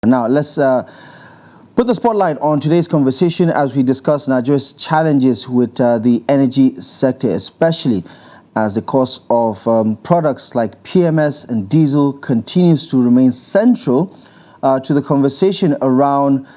Now, let's put the spotlight on today's conversation as we discuss Nigeria's challenges with the energy sector, especially as the cost of products like PMS and diesel continues to remain central to the conversation around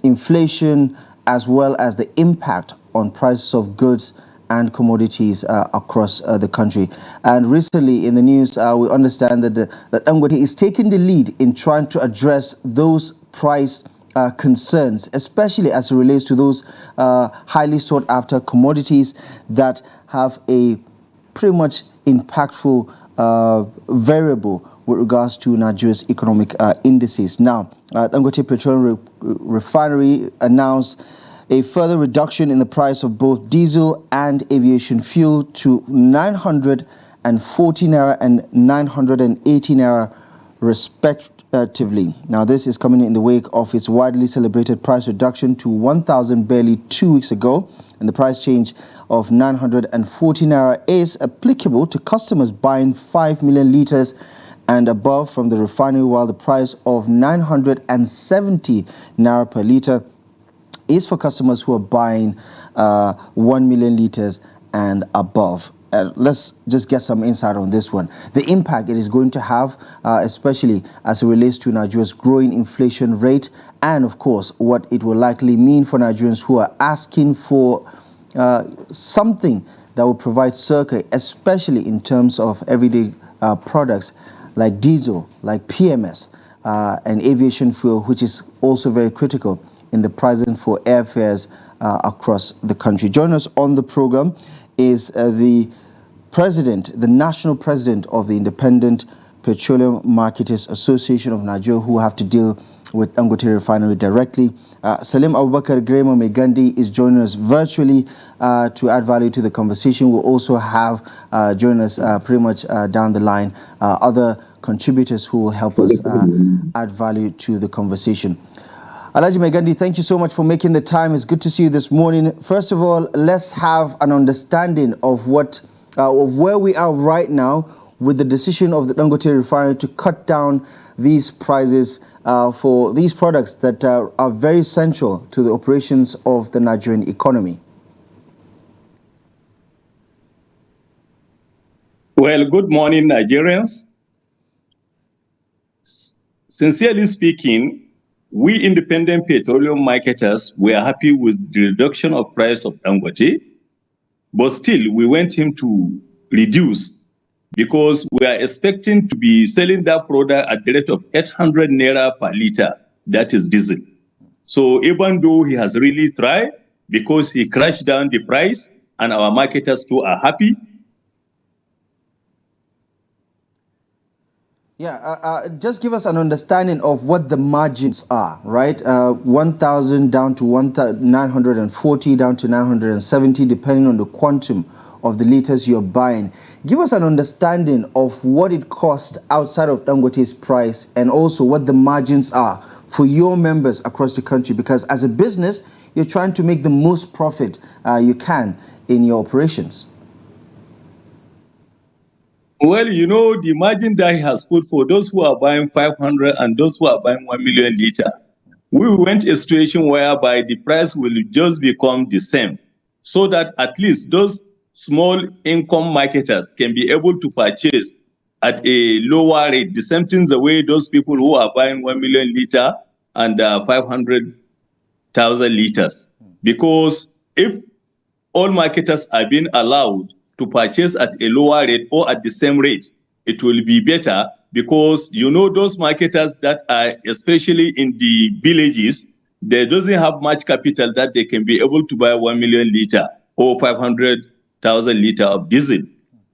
inflation, as well as the impact on prices of goods and commodities across the country. And recently in the news, we understand that that Dangote is taking the lead in trying to address those price concerns, especially as it relates to those highly sought after commodities that have a pretty much impactful variable with regards to Nigeria's economic indices. Now, Dangote Petroleum Refinery announced a further reduction in the price of both diesel and aviation fuel to 940 naira and 980 naira respectively. Now, this is coming in the wake of its widely celebrated price reduction to 1,000 barely 2 weeks ago, and the price change of 940 naira is applicable to customers buying 5 million liters and above from the refinery, while the price of 970 naira per liter is for customers who are buying 1 million liters and above. Let's just get some insight on this one. The impact it is going to have, especially as it relates to Nigeria's growing inflation rate, and of course, what it will likely mean for Nigerians who are asking for something that will provide circuit, especially in terms of everyday products like diesel, like PMS, and aviation fuel, which is also very critical in the pricing for airfares across the country. Joining us on the program is the national president of the Independent Petroleum Marketers Association of Nigeria, who have to deal with Dangote Refinery directly. Salim Abubakar Migandi is joining us virtually to add value to the conversation. We'll also have join us pretty much down the line other contributors who will help us add value to the conversation. Alhaji Migandi, thank you so much for making the time. It's good to see you this morning. First of all, let's have an understanding of where we are right now with the decision of the Dangote Refinery to cut down these prices for these products that are very central to the operations of the Nigerian economy. Well, good morning, Nigerians. Sincerely speaking, we independent petroleum marketers were happy with the reduction of price of Dangote, but still we want him to reduce because we are expecting to be selling that product at the rate of 800 naira per liter, that is diesel. So even though he has really tried, because he crashed down the price and our marketers too are happy. Yeah, just give us an understanding of what the margins are, right? 1,000 down to 940 down to 970, depending on the quantum of the liters you're buying. Give us an understanding of what it costs outside of Dangote's price, and also what the margins are for your members across the country, because as a business, you're trying to make the most profit you can in your operations. Well, you know, the margin that he has put for those who are buying 500 and those who are buying 1 million liter, we went a situation whereby the price will just become the same, so that at least those small income marketers can be able to purchase at a lower rate, the same thing the way those people who are buying 1 million liter and 500,000 liters. Because if all marketers are being allowed to purchase at a lower rate or at the same rate, it will be better, because you know those marketers that are especially in the villages, they doesn't have much capital that they can be able to buy 1 million liter or 500,000 liter of diesel.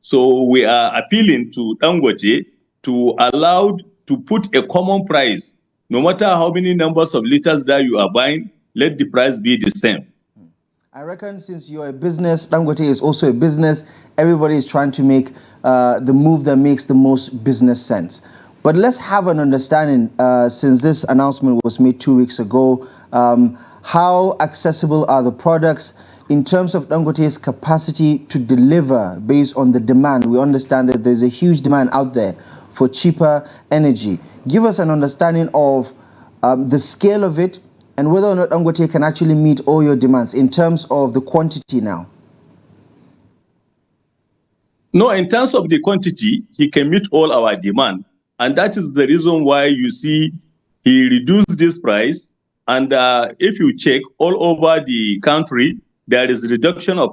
So we are appealing to Dangote to allow to put a common price. No matter how many numbers of liters that you are buying, let the price be the same. I reckon since you're a business, Dangote is also a business, everybody is trying to make the move that makes the most business sense. But let's have an understanding, since this announcement was made 2 weeks ago, how accessible are the products in terms of Dangote's capacity to deliver based on the demand? We understand that there's a huge demand out there for cheaper energy. Give us an understanding of the scale of it, and whether or not Dangote can actually meet all your demands in terms of the quantity now? No, in terms of the quantity, he can meet all our demand. And that is the reason why you see he reduced this price. And if you check all over the country, there is reduction of